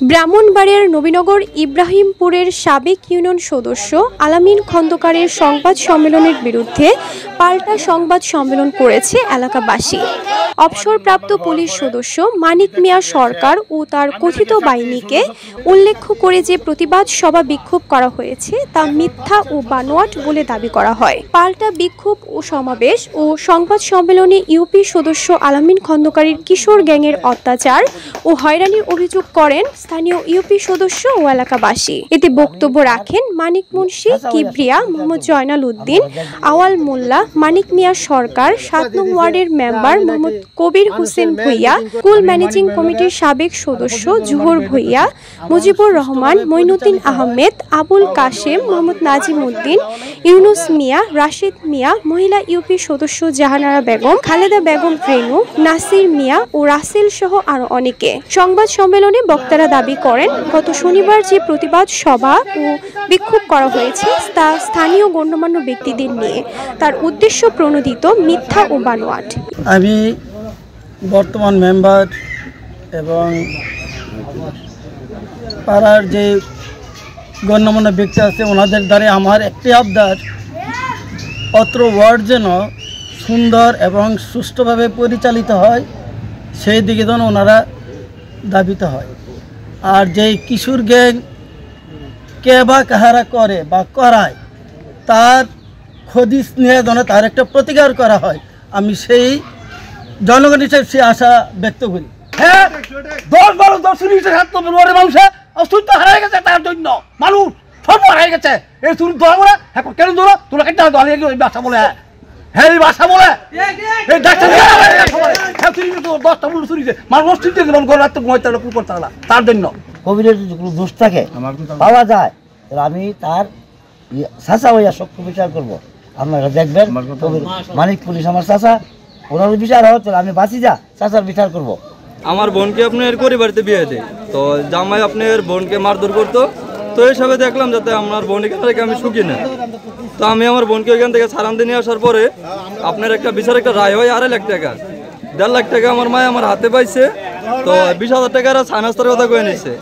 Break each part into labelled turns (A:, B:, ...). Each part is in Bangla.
A: ব্রাহ্মণবাড়িয়ার নবীনগর ইব্রাহিমপুরের সাবেক ইউনিয়ন সদস্য আলামিন খন্দকারের সংবাদ সম্মেলনের বিরুদ্ধে পাল্টা সংবাদ সম্মেলন করেছে এলাকাবাসী। অবসরপ্রাপ্ত পুলিশ সদস্য মানিক মিয়া সরকার ও তার কথিত বাহিনীকে উল্লেখ করে যে প্রতিবাদ সভা বিক্ষোভ করা হয়েছে তা মিথ্যা ও বানোয়াট বলে দাবি করা হয়। পাল্টা বিক্ষোভ ও সমাবেশ ও সংবাদ সম্মেলনে ইউপি সদস্য আলামিন খন্দকারের কিশোর গ্যাংয়ের অত্যাচার ও হয়রানির অভিযোগ করেন স্থানীয় ইউপি সদস্য ও এলাকাবাসী। এতে বক্তব্য রাখেন মানিক মুন্সি, কিবরিয়া, মোহাম্মদ জয়নাল উদ্দিন, আওয়াল মোল্লা, মানিক মিয়া সরকার, ৭ নং ওয়ার্ডের member Mohammad Kabir Hossain Bhuiyan, school managing কমিটির সাবেক সদস্য জুহর ভুইয়া, মুজিবুর রহমান, মঈনুদ্দিন আহমেদ, আবুল কাশেম, মোহাম্মদ নাজিম উদ্দিন, ইউনুস মিয়া, রাশিদ মিয়া, মহিলা ইউপি সদস্য জাহানারা বেগম, খালেদা বেগম রেনু, নাসির মিয়া ও রাসেল সহ আরো অনেকে। সংবাদ সম্মেলনে বক্তারা দাবি করেন, গত শনিবার যে প্রতিবাদ সভা ও বিক্ষোভ করা হয়েছে তা স্থানীয় গণ্যমান্য ব্যক্তিদের নিয়ে, তার উদ্দেশ্য প্রণোদিত, মিথ্যা ও বানোয়াট।
B: আমি বর্তমান মেম্বার এবং পাড়ার যে গণ্যমান্য ব্যক্তি আছে ওনাদের দ্বারা আমার একটি আবদার, অত্র ওয়ার্ড যেন সুন্দর এবং সুষ্ঠুভাবে পরিচালিত হয় সেই দিকে যেন ওনারা দাবিত হয়। আর যেই কিশোর গ্যাং কে বা কাহারা করে বা করায় তার খোঁজ নিয়ে যেন তার একটা প্রতিকার করা হয়, আমি সেই জনগণ হিসেবে সে আশা ব্যক্ত করি। হ্যাঁ, 10-12 মানুষে অসুস্থ হারিয়ে গেছে, তার জন্য মানুষ সব হারিয়ে গেছে। এই তুমি দোয়া করে এখন কেন দৌড়ো তোরা কেটে বাসা বলে, হ্যাঁ এই বাসা বলে এই ডাক্তার 10টা মানুষ চুরিছে, মানুষ চিনতে দেবেন করতে তার জন্য
C: কবিরের কোনো দোষ থাকে পাওয়া যায়, আমি তার চাচা হইয়া সক্ষ বিচার করবো। আপনারা দেখবেন কবির মানিক পুলিশ আমার চাচা, ওনার বিচার হচ্ছে আমি বাঁচি যা চাচার বিচার করবো।
D: আমার বোনকে আপনার পরিবারেতে বিয়ে দেয়, তো জামাই আপনার বোনকে মারধর করতো, তো এইসবে দেখলাম যাতে আমার বোন এখান থেকে আমি সুখী না, তো আমি আমার বোনকে ওইখান থেকে সারান্দে নিয়ে আসার পরে আপনার একটা বিচার একটা রায় হয় 2.5 লাখ টাকা, 1.5 লাখ টাকা আমার মায় আমার হাতে পাইছে, তো 20,000 টাকার সানাস্তার কথা কয়ে নিচ্ছে।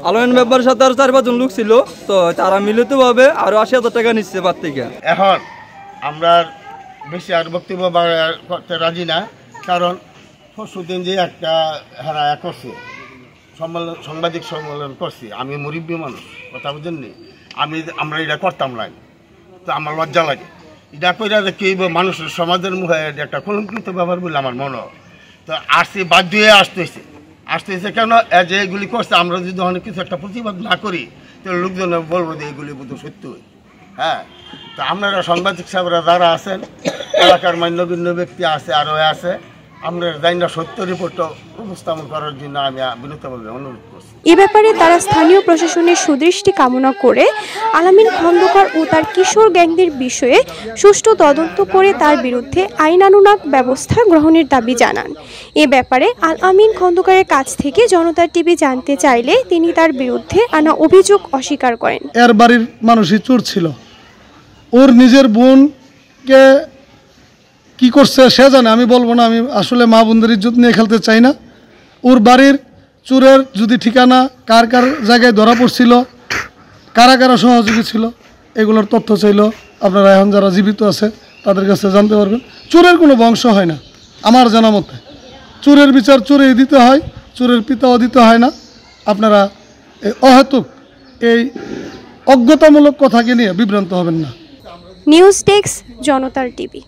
D: আলামিন ব্যাপারের সাথে আর 4-5 জন লোক ছিল, তো তারা মিলিতভাবে আরো 80,000 টাকা নিচ্ছে বাদ থেকে।
E: এখন আমরা বেশি আর বক্তব্য করতে রাজি না, কারণ পরশুদিন যে একটা হারায়া করছে সাংবাদিক সম্মেলন করছি, আমি মুরব্বী মানুষ, কথা বুঝেননি, আমরা এটা করতাম না, তো আমার লজ্জা লাগে। এটা করে কি মানুষের সমাজের মুখে একটা কলঙ্কিত ব্যাপার বলে আমার মনে হয়। তো আসছে বাধ্য হয়ে আসতেছে কেন যে এগুলি করছে, আমরা যদি অনেক কিছু একটা প্রতিবাদ না করি তাহলে লোকজন বলবো যে এইগুলি বোধ সত্য। হ্যাঁ, তো আপনারা সাংবাদিক সাহেবরা যারা আছেন, এলাকার মান্যগণ্য ব্যক্তি আছে আরও আছে, আমরা জানি না সত্য রিপোর্টটা উপস্থাপন করার জন্য আমি বিনীতভাবে অনুরোধ করছি।
A: এ ব্যাপারে তারা স্থানীয় প্রশাসনের সুদৃষ্টি কামনা করে আলামিন খন্দকার ও তার কিশোর গ্যাংদের বিষয়ে সুষ্ঠু তদন্ত করে তার বিরুদ্ধে আইনানুগ ব্যবস্থা গ্রহণের দাবি জানান। এ ব্যাপারে আলামিন খন্দকারের কাছ থেকে জনতা টিভি জানতে চাইলে তিনি তার বিরুদ্ধে আনা অভিযোগ অস্বীকার করেন।
F: এর বাড়ির মানুষই চোর ছিল, ওর নিজের বোনকে কি করছে সে জানে, আমি বলবো না, আমি আসলে মা বোনদের ইজ্জত নিয়ে খেলতে চাই না। ওর বাড়ির চোরের যদি ঠিকানা কার কার জায়গায় ধরা পড়ছিল, কারা কারা সহযোগী ছিল, এগুলোর তথ্য চাইল আপনারা এখন যারা জীবিত আছে তাদের কাছে জানতে পারবেন। চোরের কোনো বংশ হয় না আমার জানা মতে, চোরের বিচার চোরেই দিতে হয়, চোরের পিতাও দিতে হয় না। আপনারা এই অহেতুক এই অজ্ঞতামূলক কথাকে নিয়ে বিভ্রান্ত হবেন না।
A: নিউজ ডেস্ক, জনতার টিভি।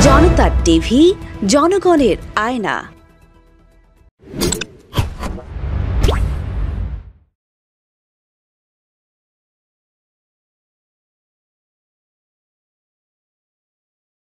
G: জনতার টিভি, জনগণের আয়না।